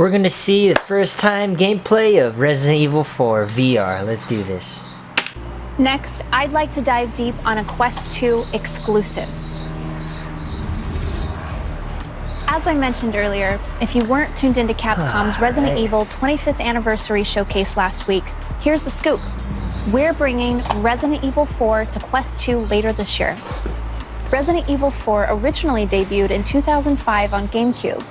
We're gonna see the first time gameplay of Resident Evil 4 VR. Let's do this. Next, I'd like to dive deep on a Quest 2 exclusive. As I mentioned earlier, if you weren't tuned into Capcom's Resident Evil 25th Anniversary Showcase last week, here's the scoop. We're bringing Resident Evil 4 to Quest 2 later this year. Resident Evil 4 originally debuted in 2005 on GameCube,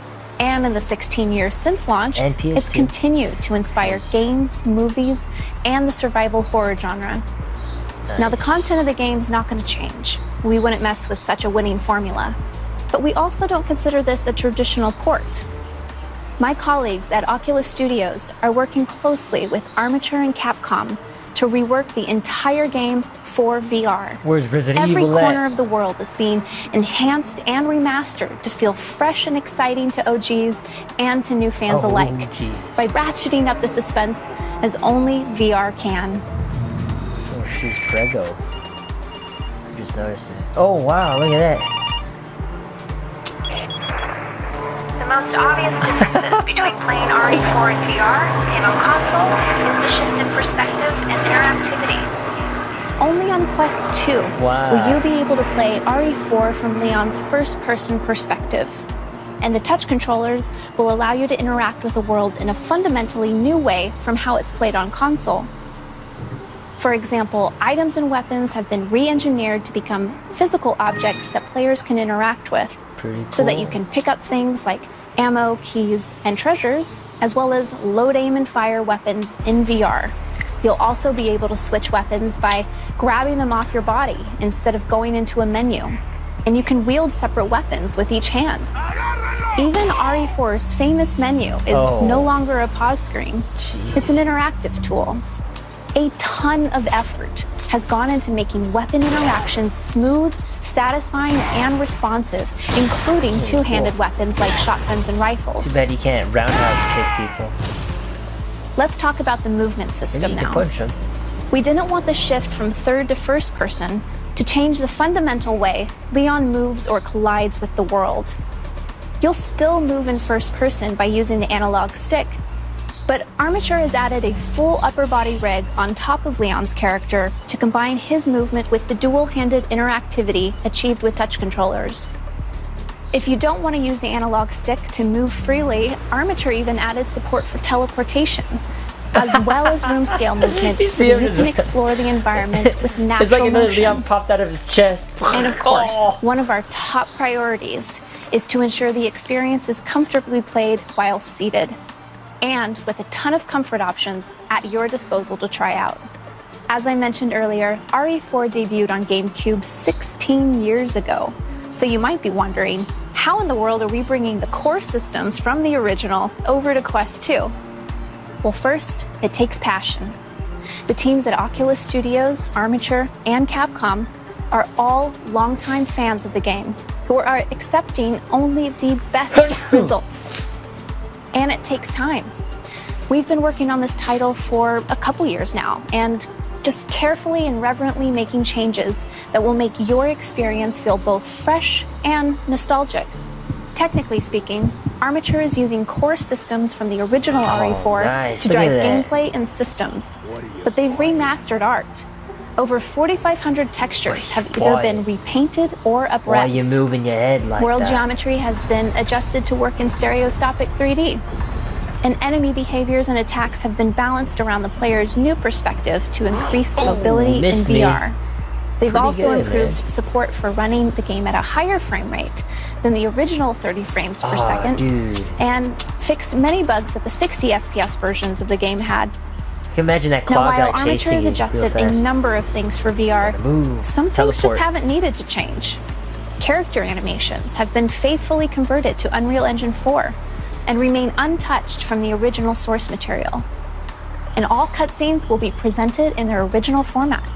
and in the 16 years since launch, it's continued to inspire games, movies, and the survival horror genre. Now, the content of the game's not going to change. We wouldn't mess with such a winning formula. But we also don't consider this a traditional port. My colleagues at Oculus Studios are working closely with Armature and Capcom to rework the entire game for VR. Where's Resident Every Evil at? corner of the world is being enhanced and remastered to feel fresh and exciting to OGs and to new fans alike, by ratcheting up the suspense as only VR can. Oh, she's Prego. I just noticed it. Oh wow, look at that. The most obvious differences between playing RE4 in VR and on console is the shift in perspective and interactivity. Only on Quest 2 Wow. will you be able to play RE4 from Leon's first-person perspective. And the touch controllers will allow you to interact with the world in a fundamentally new way from how it's played on console. For example, items and weapons have been re-engineered to become physical objects that players can interact with, so that you can pick up things like ammo, keys, and treasures, as well as load, aim, and fire weapons in VR. You'll also be able to switch weapons by grabbing them off your body instead of going into a menu. And you can wield separate weapons with each hand. Even RE4's famous menu is no longer a pause screen. It's an interactive tool. A ton of effort has gone into making weapon interactions smooth, satisfying, and responsive, including two-handed weapons like shotguns and rifles. Too bad you can't roundhouse kick people. Let's talk about the movement system now. Punch them. We didn't want the shift from third to first person to change the fundamental way Leon moves or collides with the world. You'll still move in first person by using the analog stick, but Armature has added a full upper body rig on top of Leon's character to combine his movement with the dual-handed interactivity achieved with touch controllers. If you don't want to use the analog stick to move freely, Armature even added support for teleportation, as well as room scale movement, so that you can explore the environment with natural It's like another motion. Leon popped out of his chest. And of course, one of our top priorities is to ensure the experience is comfortably played while seated, and with a ton of comfort options at your disposal to try out. As I mentioned earlier, RE4 debuted on GameCube 16 years ago, so you might be wondering, how in the world are we bringing the core systems from the original over to Quest 2? Well, first, it takes passion. The teams at Oculus Studios, Armature, and Capcom are all longtime fans of the game, who are accepting only the best results. And it takes time. We've been working on this title for a couple years now, and just carefully and reverently making changes that will make your experience feel both fresh and nostalgic. Technically speaking, Armature is using core systems from the original RE4 to drive gameplay and systems, but they've remastered art. Over 4,500 textures have either been repainted or upres. Why are you moving your head like World that? geometry has been adjusted to work in stereoscopic 3D. And enemy behaviors and attacks have been balanced around the player's new perspective to increase mobility in VR. They've also improved support for running the game at a higher frame rate than the original 30 frames per second, and fixed many bugs that the 60 FPS versions of the game had. You can imagine that claw Now, while guy Armature chasing has you adjusted real a fast. number of things for VR, some things just haven't needed to change. Character animations have been faithfully converted to Unreal Engine 4 and remain untouched from the original source material. And all cutscenes will be presented in their original format.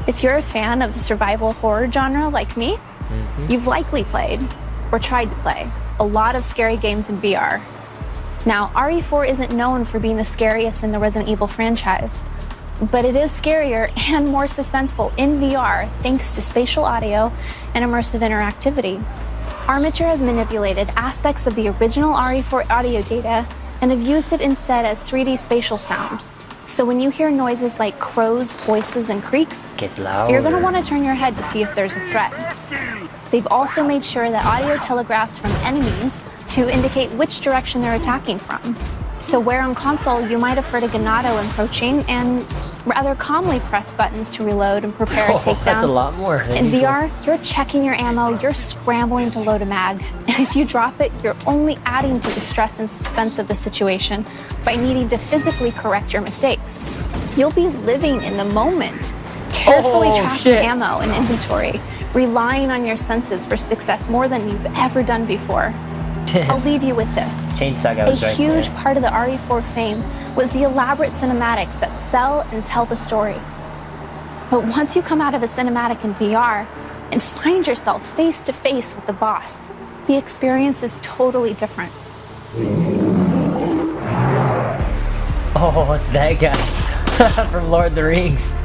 If you're a fan of the survival horror genre like me, you've likely played, or tried to play, a lot of scary games in VR. Now, RE4 isn't known for being the scariest in the Resident Evil franchise, but it is scarier and more suspenseful in VR thanks to spatial audio and immersive interactivity. Armature has manipulated aspects of the original RE4 audio data and have used it instead as 3D spatial sound. So when you hear noises like crows, voices, and creaks, Gets louder. you're going to want to turn your head to see if there's a threat. They've also made sure that audio telegraphs from enemies to indicate which direction they're attacking from. So where on console you might have heard a Ganado approaching and rather calmly press buttons to reload and prepare a takedown. That's a lot more. than In usual. VR, you're checking your ammo, you're scrambling to load a mag, and if you drop it, you're only adding to the stress and suspense of the situation by needing to physically correct your mistakes. You'll be living in the moment, carefully Oh, tracking shit. ammo and inventory, relying on your senses for success more than you've ever done before. I'll leave you with this. Chainsaw guy A was right huge there. part of the RE4 fame was the elaborate cinematics that sell and tell the story. But once you come out of a cinematic in VR and find yourself face to face with the boss, the experience is totally different. Oh, it's that guy from Lord of the Rings.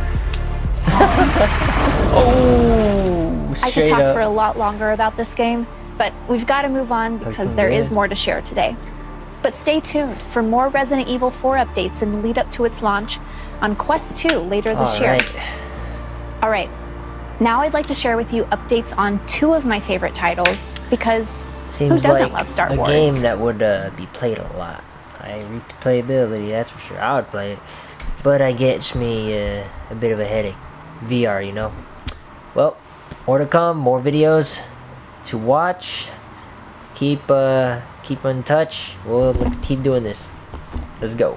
Oh, I could straight talk up. for a lot longer about this game, but we've got to move on because there is more to share today. But stay tuned for more Resident Evil 4 updates in the lead up to its launch on Quest 2 later this year. Alright. All right, now I'd like to share with you updates on two of my favorite titles because Seems who doesn't like love Star a Wars? game that would be played a lot. I replayability, that's for sure. I would play it, but I gets me a bit of a headache. VR, you know. Well, more to come, more videos to watch. Keep in touch. We'll keep doing this. Let's go.